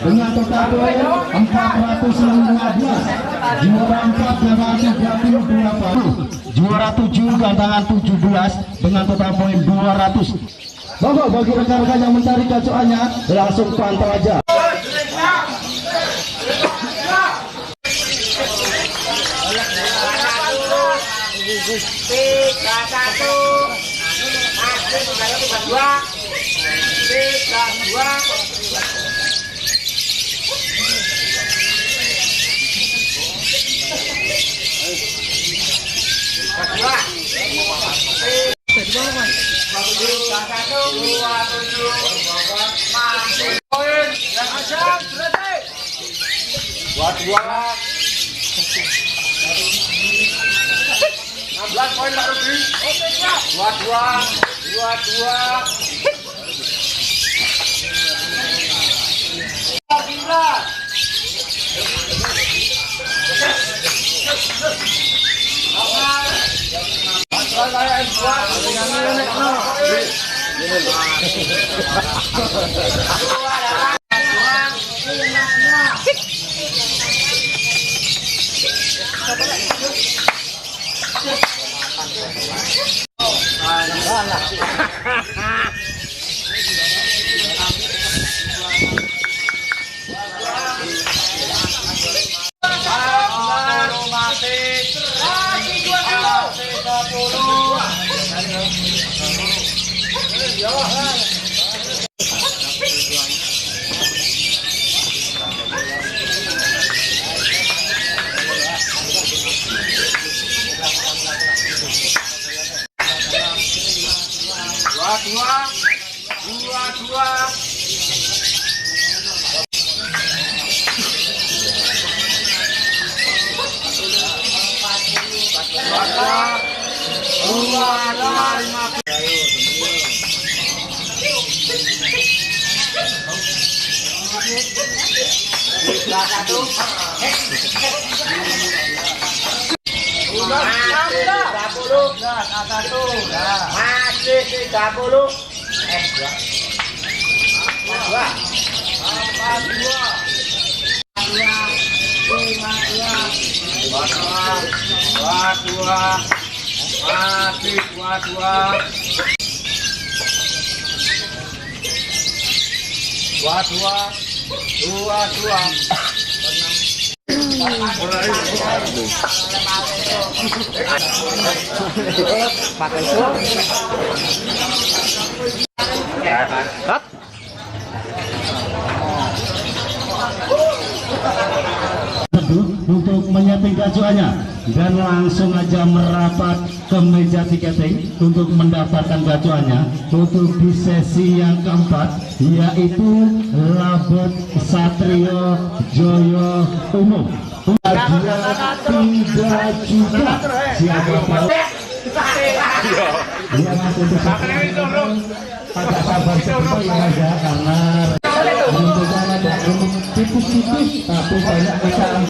dengan total poin 415. Juara 4 gantangan 38. Juara 7 gantangan 17 dengan total poin 200. Bapak, bagi rekan-rekan yang mencari gacoannya langsung pantau aja. Untuk menyeting gacoannya dan langsung aja merapat ke meja tiketing untuk mendapatkan gacoannya untuk di sesi yang keempat, yaitu Labet Satrio Joyo Umum. Hadiah 3 juta. Siapa tahu dia masih agak sabar sedikit ya aja, karena menentukan ada tipis-tipis tapi banyak kesalahan.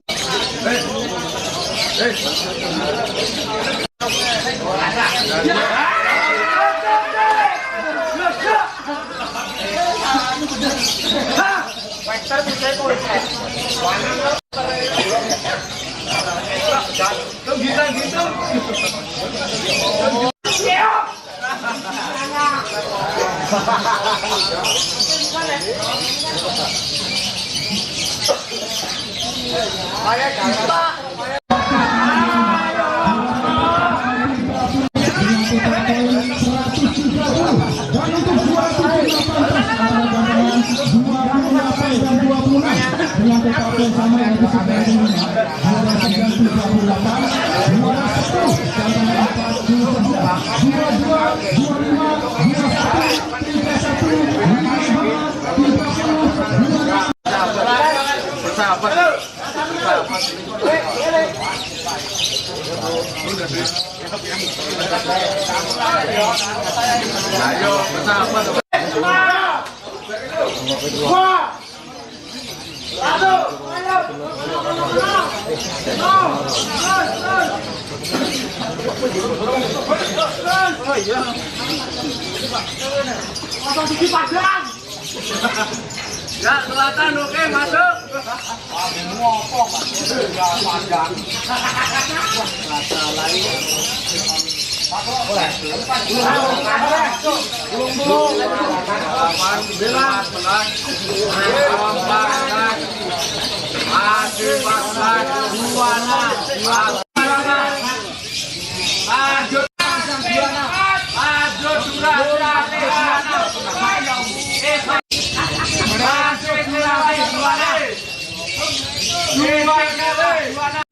Ya, selatan oke masuk. Masuk